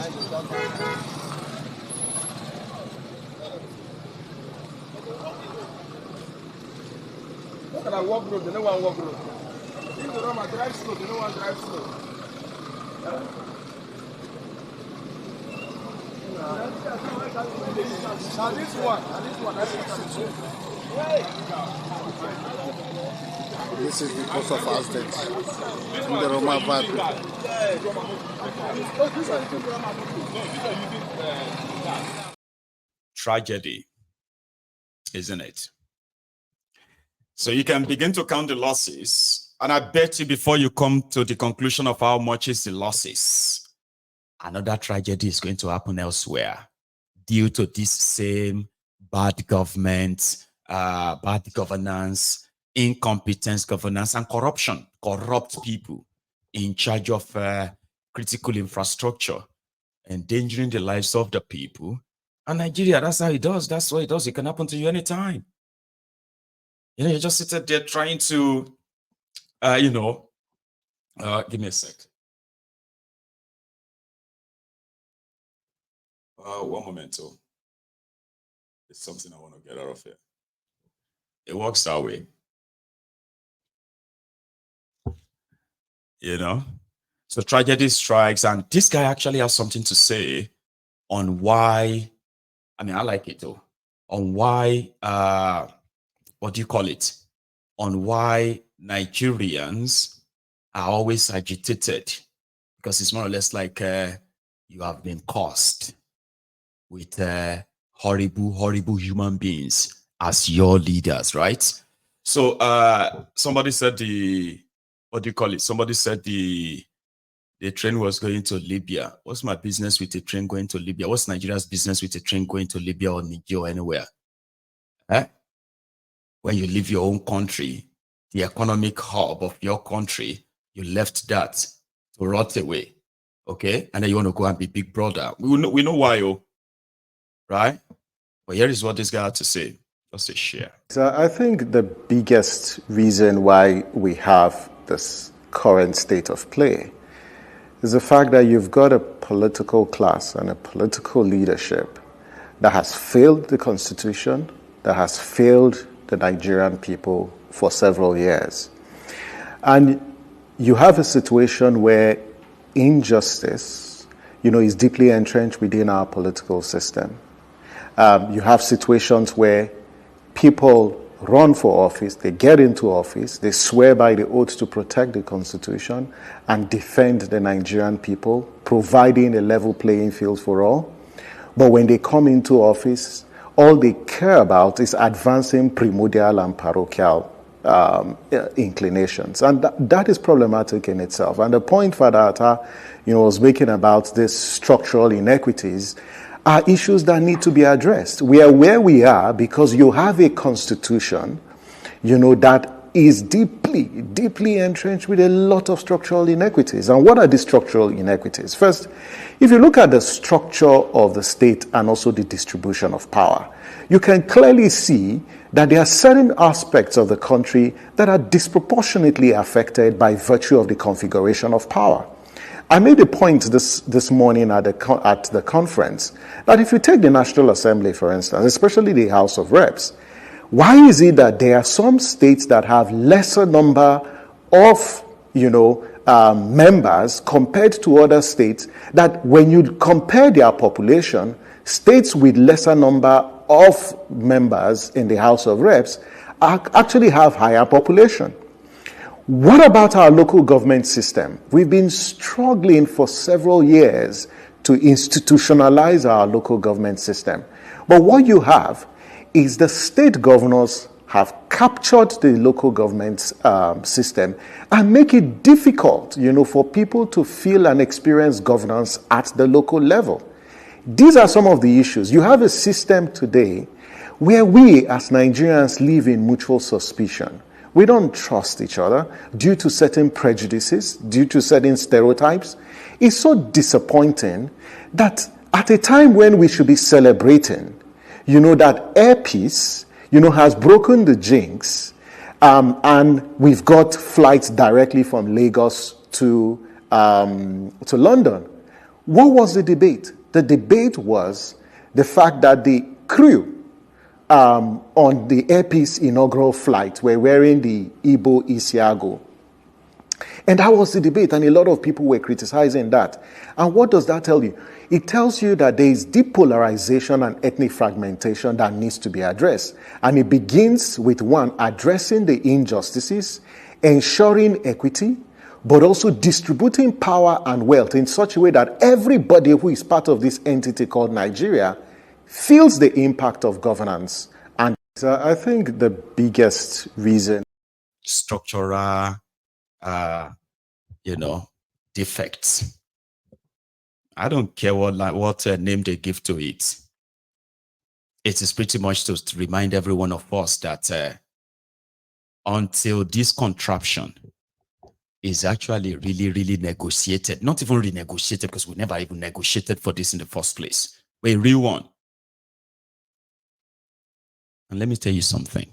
Look at that walk road, they don't want walk road. If they don't want drive slow, they don't want drive slow. Now this one, that's This is because of accidents in the Roma Valley. Tragedy, isn't it? So you can begin to count the losses, and I bet you before you come to the conclusion of how much is the losses, another tragedy is going to happen elsewhere due to this same bad government, bad governance, incompetent governance, and corruption, corrupt people in charge of critical infrastructure, endangering the lives of the people. And Nigeria, that's how it does. That's what it does. It can happen to you anytime. You know, you just sit there trying to, give me a sec. One momento. It's something I want to get out of here. It works that way. You know? So tragedy strikes, and this guy actually has something to say on why, I mean, I like it though, on why, what do you call it? On why Nigerians are always agitated, because it's more or less like you have been cursed with horrible human beings as your leaders, right? So somebody said what do you call it? Somebody said the train was going to Libya. What's my business with a train going to Libya? What's Nigeria's business with a train going to Libya or Niger or anywhere? When you leave your own country, the economic hub of your country, you left that to rot away, okay? And then you want to go and be big brother. We know why, right? But here is what this guy had to say. Just a share. So I think the biggest reason why we have this current state of play is the fact that you've got a political class and a political leadership that has failed the Constitution, that has failed the Nigerian people for several years. And you have a situation where injustice, is deeply entrenched within our political system. You have situations where people run for office, they get into office, they swear by the oath to protect the Constitution and defend the Nigerian people, providing a level playing field for all. But when they come into office, all they care about is advancing primordial and parochial inclinations. And that is problematic in itself. And the point Father Atta, was making about these structural inequities are issues that need to be addressed. We are where we are because you have a constitution, that is deeply entrenched with a lot of structural inequities. And what are the structural inequities? First, if you look at the structure of the state and also the distribution of power, you can clearly see that there are certain aspects of the country that are disproportionately affected by virtue of the configuration of power. I made a point this morning at the conference that if you take the National Assembly, for instance, especially the House of Reps, why is it that there are some states that have lesser number of, members compared to other states, that when you compare their population, states with lesser number of members in the House of Reps actually have higher population? What about our local government system? We've been struggling for several years to institutionalize our local government system. But what you have is the state governors have captured the local government system and make it difficult, for people to feel and experience governance at the local level. These are some of the issues. You have a system today where we as Nigerians live in mutual suspicion. We don't trust each other due to certain prejudices, due to certain stereotypes. It's so disappointing that at a time when we should be celebrating, that Air Peace, has broken the jinx, and we've got flights directly from Lagos to London. What was the debate? The debate was the fact that the crew on the Air Peace inaugural flight were wearing the Igbo Isiago. And that was the debate, and a lot of people were criticizing that. And what does that tell you? It tells you that there is depolarization and ethnic fragmentation that needs to be addressed. And it begins with one, addressing the injustices, ensuring equity, but also distributing power and wealth in such a way that everybody who is part of this entity called Nigeria feels the impact of governance. And I think the biggest reason, structural defects. I don't care what name they give to it. It is pretty much to remind every one of us that until this contraption is actually really negotiated, not even renegotiated, because we never even negotiated for this in the first place. We're a real one. And let me tell you something.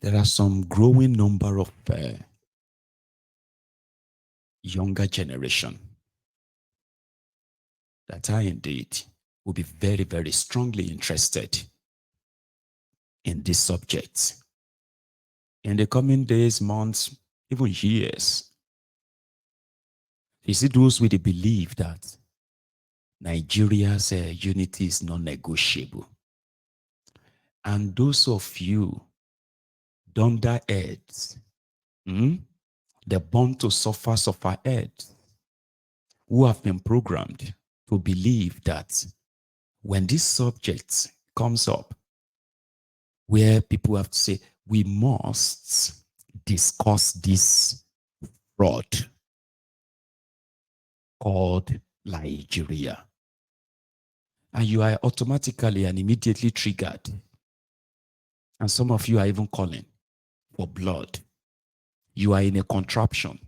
There are some growing number of younger generation that are indeed will be very strongly interested in this subject in the coming days, months, even years. You see, those with the belief that Nigeria's unity is non-negotiable, and those of you dunderheads, the born to suffer heads, who have been programmed to believe that when this subject comes up, where people have to say, we must discuss this fraud called Nigeria, and you are automatically and immediately triggered. And some of you are even calling for blood. You are in a contraption.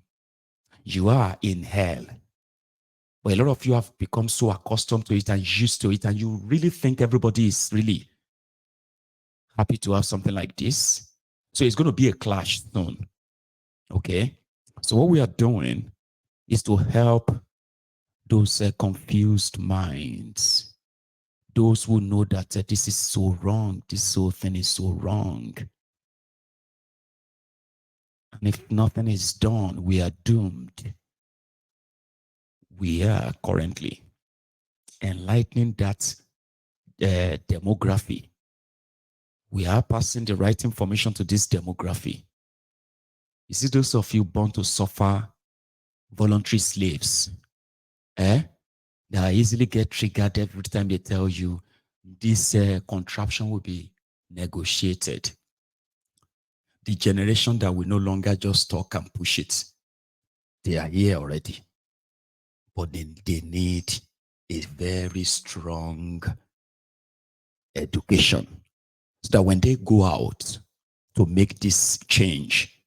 You are in hell. But a lot of you have become so accustomed to it and used to it, and you really think everybody is really happy to have something like this. So it's going to be a clash soon. Okay? So what we are doing is to help those confused minds, those who know that this is so wrong, this whole thing is so wrong. And if nothing is done, we are doomed. We are currently enlightening that demography. We are passing the right information to this demography. You see, those of you born to suffer, voluntary slaves, they easily get triggered every time they tell you this contraption will be negotiated. The generation that will no longer just talk and push it, they are here already. But they need a very strong education so that when they go out to make this change,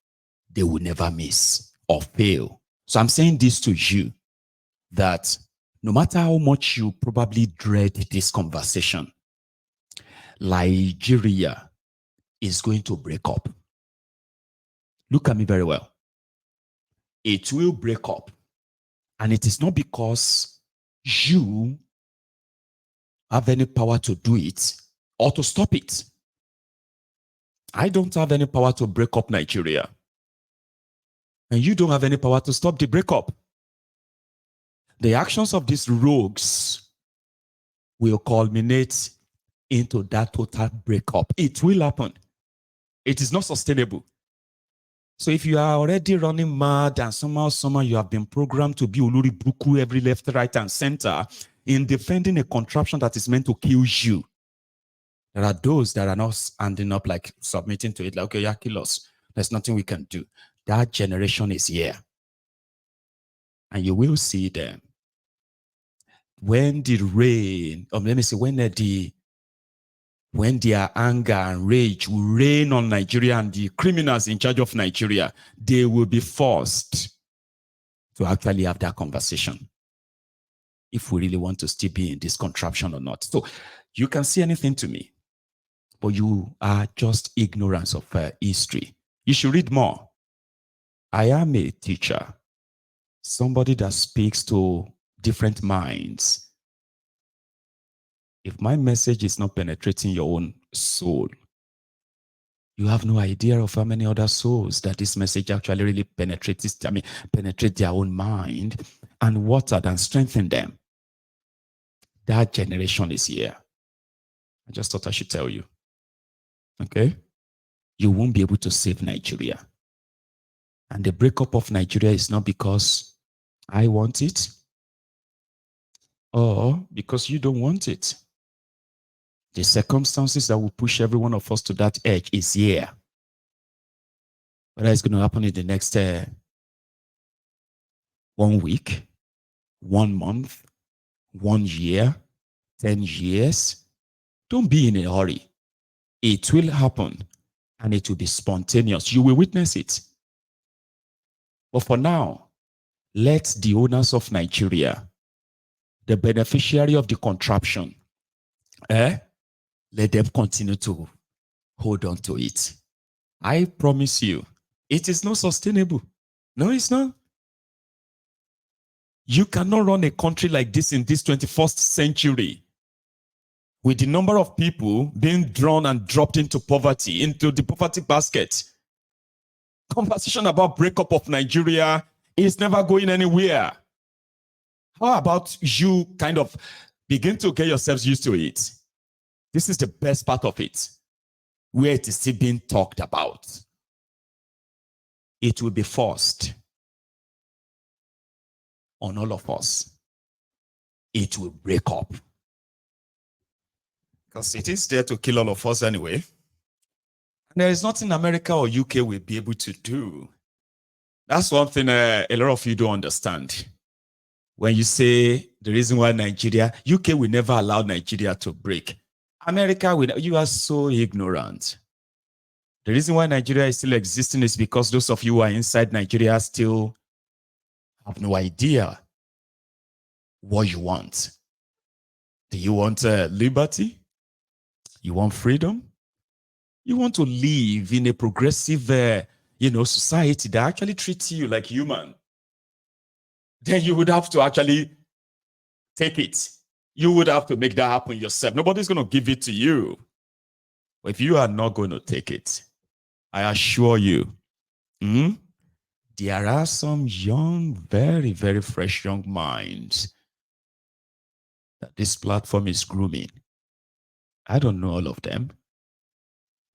they will never miss or fail. So I'm saying this to you, that no matter how much you probably dread this conversation, Nigeria is going to break up. Look at me very well. It will break up. And it is not because you have any power to do it or to stop it. I don't have any power to break up Nigeria. And you don't have any power to stop the breakup. The actions of these rogues will culminate into that total breakup. It will happen. It is not sustainable. So if you are already running mad and somehow you have been programmed to be Oluri Buku every left, right, and center in defending a contraption that is meant to kill you, there are those that are not standing up, like submitting to it, like, okay, yeah, kill us. There's nothing we can do. That generation is here. And you will see them. When the rain, or let me say, when their anger and rage will rain on Nigeria and the criminals in charge of Nigeria, they will be forced to actually have that conversation if we really want to still be in this contraption or not. So you can see anything to me, but you are just ignorance of history. You should read more. I am a teacher. somebody that speaks to different minds. If my message is not penetrating your own soul, you have no idea of how many other souls that this message actually really penetrates, penetrate their own mind and watered and strengthen them. That generation is here. I just thought I should tell you. Okay? You won't be able to save Nigeria. And the breakup of Nigeria is not because I want it or because you don't want it. The circumstances that will push every one of us to that edge is here. Whether it's going to happen in the next 1 week, 1 month, 1 year, 10 years, don't be in a hurry. It will happen and it will be spontaneous. You will witness it. But for now, let the owners of Nigeria, the beneficiary of the contraption, let them continue to hold on to it. I promise you, it is not sustainable. No, it's not. You cannot run a country like this in this 21st century with the number of people being drawn and dropped into poverty, into the poverty basket. Conversation about breakup of Nigeria is never going anywhere. How about you kind of begin to get yourselves used to it? This is the best part of it, where it is still being talked about. It will be forced on all of us. It will break up. Because it is there to kill all of us anyway. And there is nothing America or UK will be able to do. That's one thing a lot of you don't understand. When you say the reason why Nigeria, UK will never allow Nigeria to break. America, you are so ignorant. The reason why Nigeria is still existing is because those of you who are inside Nigeria still have no idea what you want. Do you want liberty? You want freedom? You want to live in a progressive, society that actually treats you like human? Then you would have to actually take it. You would have to make that happen yourself. Nobody's going to give it to you. But if you are not going to take it, I assure you, there are some young, very, very fresh young minds that this platform is grooming. I don't know all of them,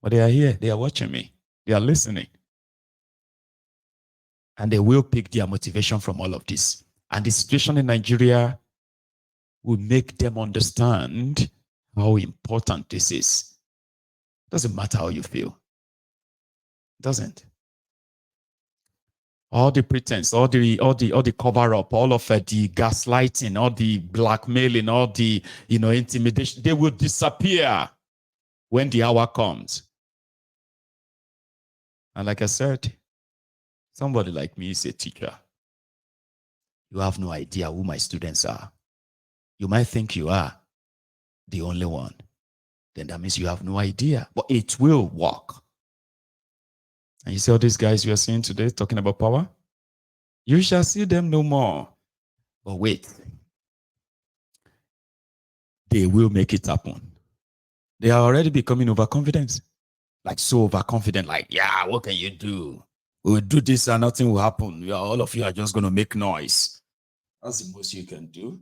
but they are here. They are watching me. They are listening. And they will pick their motivation from all of this. And the situation in Nigeria will make them understand how important this is. Doesn't matter how you feel. Doesn't. All the pretense, all the cover up, all of the gaslighting, all the blackmailing, all the intimidation, they will disappear when the hour comes. And like I said, somebody like me is a teacher. You have no idea who my students are. You might think you are the only one. Then that means you have no idea. But it will work. And you see all these guys you are seeing today talking about power? You shall see them no more. But wait. They will make it happen. They are already becoming overconfident. Like so overconfident. Like, yeah, what can you do? We'll do this and nothing will happen. All of you are just going to make noise. That's the most you can do.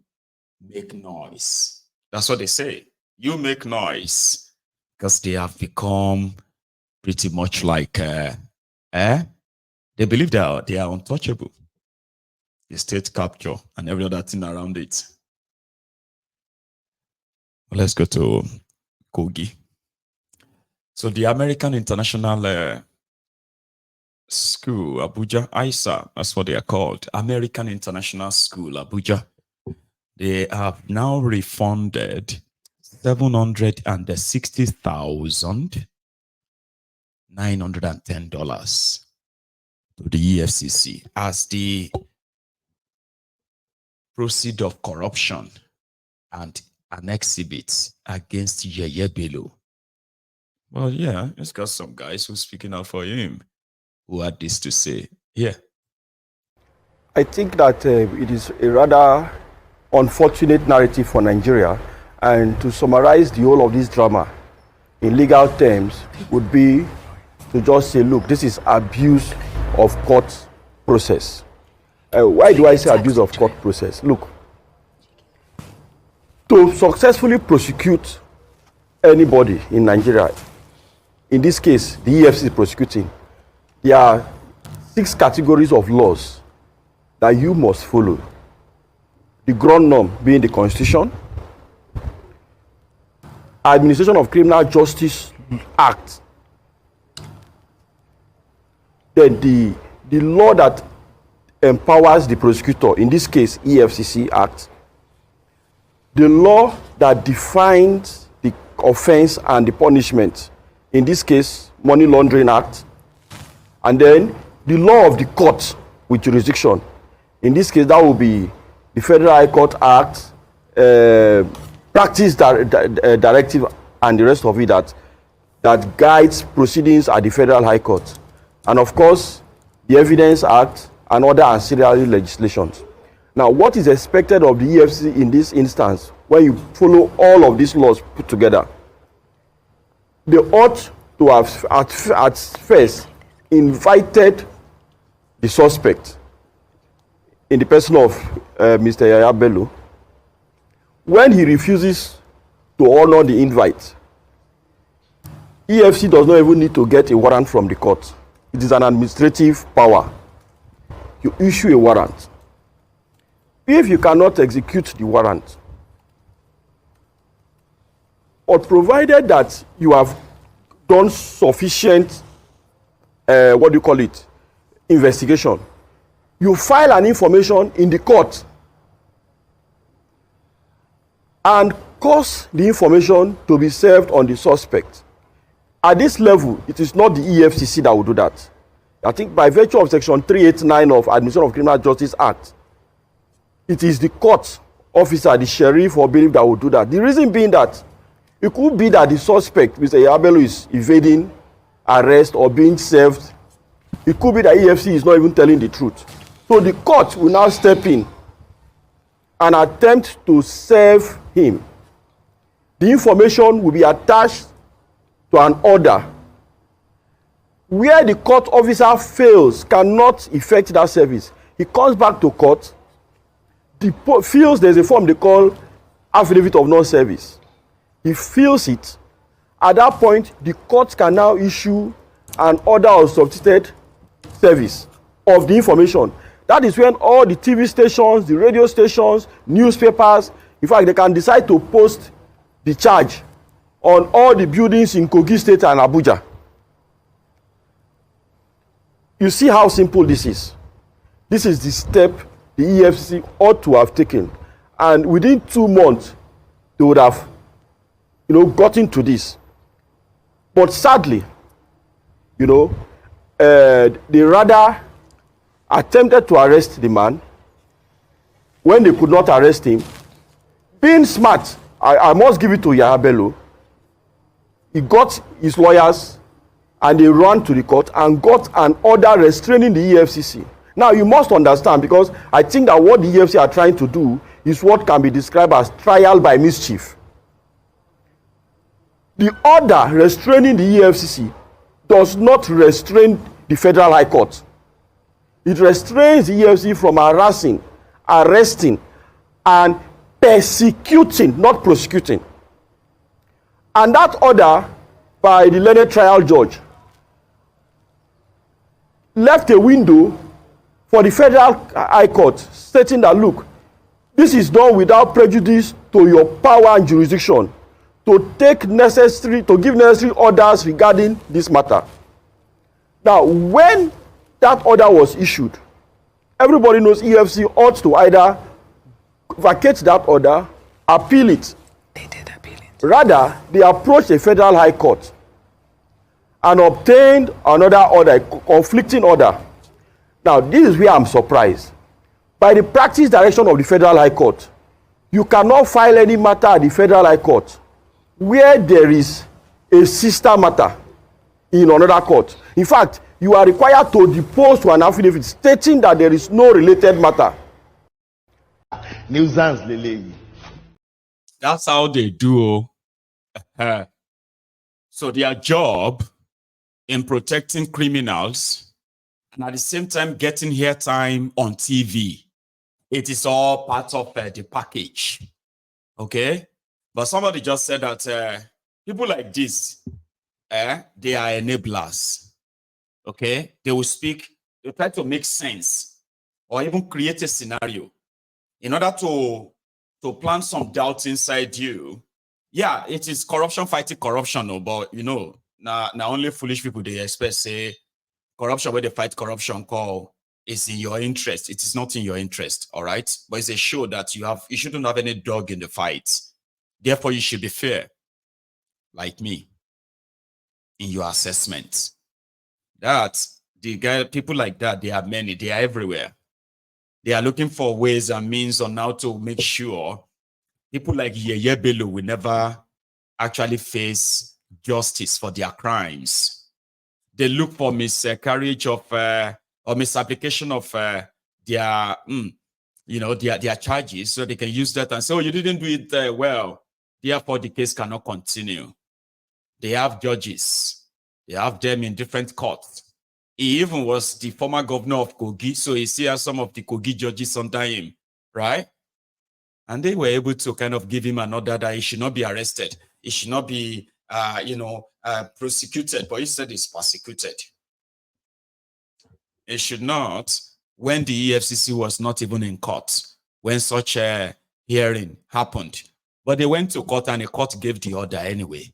Make noise. That's what they say. You make noise. Because they have become pretty much like, they believe they are untouchable. The state capture and every other thing around it. Well, let's go to Kogi. So the American International School, Abuja, ISA, that's what they are called. American International School, Abuja. They have now refunded $760,910 to the EFCC as the proceed of corruption and an exhibit against Yeye Bello. Well, yeah, it's got some guys who's speaking out for him who had this to say. Yeah. I think that it is a rather unfortunate narrative for Nigeria, and to summarize the whole of this drama in legal terms would be to just say, look, this is abuse of court process. Why do I say abuse of court process? Look, to successfully prosecute anybody in Nigeria, in this case, the EFCC is prosecuting, there are 6 categories of laws that you must follow. The ground norm being the Constitution, Administration of Criminal Justice Act, then the law that empowers the prosecutor, in this case EFCC Act, the law that defines the offense and the punishment, in this case Money Laundering Act, and then the law of the court with jurisdiction. In this case, that will be the Federal High Court Act, Practice Directive, and the rest of it that guides proceedings at the Federal High Court. And of course, the Evidence Act and other ancillary legislations. Now, what is expected of the EFCC in this instance, when you follow all of these laws put together? They ought to have at first invited the suspect, in the person of Mr. Yaya Bello. When he refuses to honor the invite, EFCC does not even need to get a warrant from the court. It is an administrative power. You issue a warrant. If you cannot execute the warrant, or provided that you have done sufficient, investigation, you file an information in the court and cause the information to be served on the suspect. At this level, it is not the EFCC that will do that. I think by virtue of Section 389 of Administration of Criminal Justice Act, it is the court officer, the sheriff or bailiff that will do that. The reason being that it could be that the suspect, Mr. Yabelo, is evading arrest or being served. It could be that EFCC is not even telling the truth. So the court will now step in and attempt to serve him. The information will be attached to an order. Where the court officer fails, cannot effect that service, he comes back to court, feels there's a form they call affidavit of non-service. He fills it. At that point, the court can now issue an order of substituted service of the information. That is when all the TV stations, the radio stations, newspapers, in fact, they can decide to post the charge on all the buildings in Kogi State and Abuja. You see how simple this is. This is the step the EFCC ought to have taken. And within 2 months, they would have, gotten to this. But sadly, they rather attempted to arrest the man when they could not arrest him. Being smart, I must give it to Yaya Bello. He got his lawyers and they ran to the court and got an order restraining the EFCC. Now, you must understand, because I think that what the EFCC are trying to do is what can be described as trial by mischief. The order restraining the EFCC does not restrain the Federal High Court. It restrains the EFCC from harassing, arresting, and persecuting, not prosecuting. And that order by the learned trial judge left a window for the Federal High Court, stating that, look, this is done without prejudice to your power and jurisdiction to give necessary orders regarding this matter. Now, when that order was issued, everybody knows EFCC ought to either vacate that order, appeal it. They did appeal it. Rather, they approached the Federal High Court and obtained another order, a conflicting order. Now, this is where I'm surprised. By the practice direction of the Federal High Court, you cannot file any matter at the Federal High Court where there is a sister matter in another court. In fact, you are required to depose to an affidavit stating that there is no related matter. Nuisance lele. That's how they do. So their job in protecting criminals and at the same time getting airtime on TV, it is all part of the package. Okay? But somebody just said that people like this, they are enablers. Okay? They will speak, they try to make sense or even create a scenario in order to plant some doubt inside you. Yeah, it is corruption fighting corruption, but you know, now only foolish people they expect say corruption where they fight corruption call is in your interest. It is not in your interest, all right? But it's a show that you shouldn't have any dog in the fight. Therefore, you should be fair, like me, in your assessment. That people like that, they are many, they are everywhere. They are looking for ways and means on how to make sure people like Yeye Bello will never actually face justice for their crimes. They look for miscarriage of or misapplication of their charges, so they can use that and say, "Oh, you didn't do it well. Therefore, the case cannot continue." They have judges. They have them in different courts. He even was the former governor of Kogi, so he still has some of the Kogi judges under him, right? And they were able to kind of give him an order that he should not be arrested. He should not be, prosecuted, but he said he's persecuted. It should not, when the EFCC was not even in court, when such a hearing happened. But they went to court and the court gave the order anyway.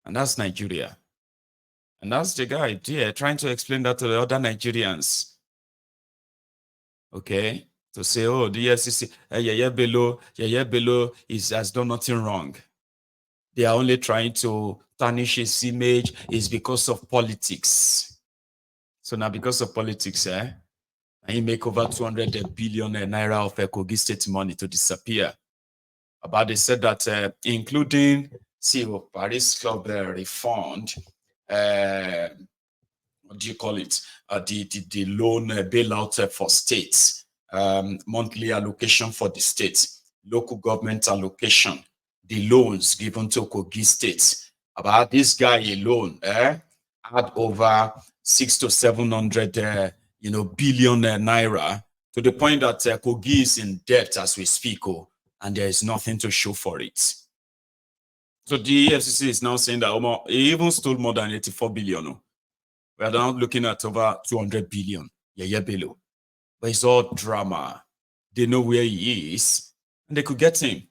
And that's Nigeria. And that's the guy there trying to explain that to the other Nigerians. Okay? To say, oh, the EFCC, Yeye Bello has done nothing wrong. They are only trying to tarnish his image. It's because of politics. So now because of politics, and he make over 200 billion naira of Kogi state money to disappear. But they said that including CEO Paris Club refund, what do you call it? The loan bailout for states, monthly allocation for the states, local government allocation, the loans given to Kogi states. About this guy alone, had over 600 to 700, billion naira, to the point that Kogi is in debt as we speak, and there is nothing to show for it. So the EFCC is now saying that he even stole more than 84 billion. We are now looking at over 200 billion. Yeye Bello. But it's all drama. They know where he is, and they could get him.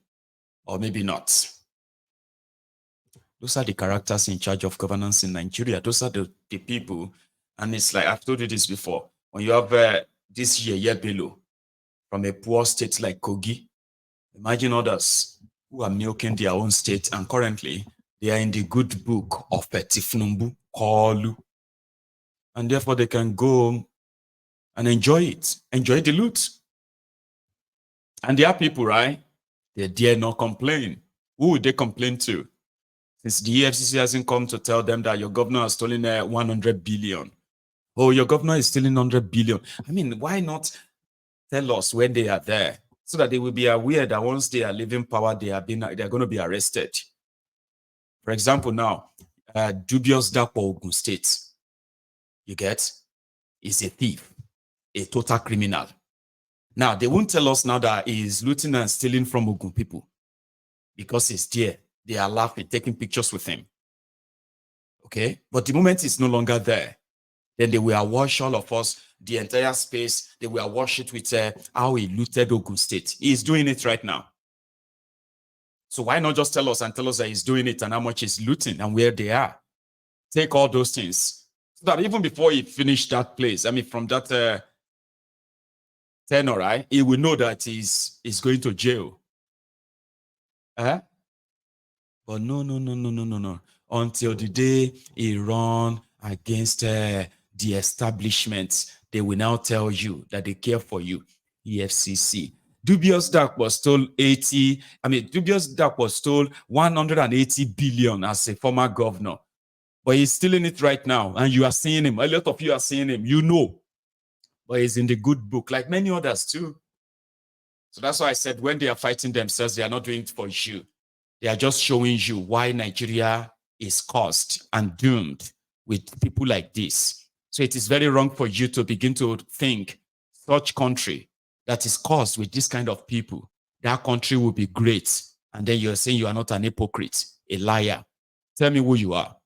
Or maybe not. Those are the characters in charge of governance in Nigeria. Those are the people. And it's like, I've told you this before. When you have this Yeye Bello from a poor state like Kogi, imagine others who are milking their own state, and currently they are in the good book of Tifnumbu, Kolu. And therefore they can go and enjoy it, enjoy the loot. And there are people, right? They dare not complain. Who would they complain to? Since the EFCC hasn't come to tell them that your governor has stolen 100 billion. Oh, your governor is stealing 100 billion. I mean, why not tell us when they are there, so that they will be aware that once they are leaving power, they are going to be arrested. For example, now, dubious Dapo Ogun State, you get, is a thief, a total criminal. Now, they won't tell us now that he is looting and stealing from Ogun people because he's there. They are laughing, taking pictures with him. Okay? But the moment he's no longer there, then they will awash all of us, the entire space. They will awash it with how he looted Ogun State. He's doing it right now. So why not just tell us and tell us that he's doing it and how much he's looting and where they are? Take all those things. So that even before he finished that place, I mean, from that tenor, right, he will know that he's going to jail. But no. Until the day he run against the establishment, they will now tell you that they care for you. EFCC. Dubious Dark was told Dubious Dark was told 180 billion as a former governor. but he's stealing it right now. And you are seeing him. A lot of you are seeing him. You know. But he's in the good book, like many others too. So that's why I said when they are fighting themselves, they are not doing it for you. They are just showing you why Nigeria is cursed and doomed with people like this. So it is very wrong for you to begin to think such country that is cursed with this kind of people, that country will be great. And then you're saying you are not an hypocrite, a liar. Tell me who you are.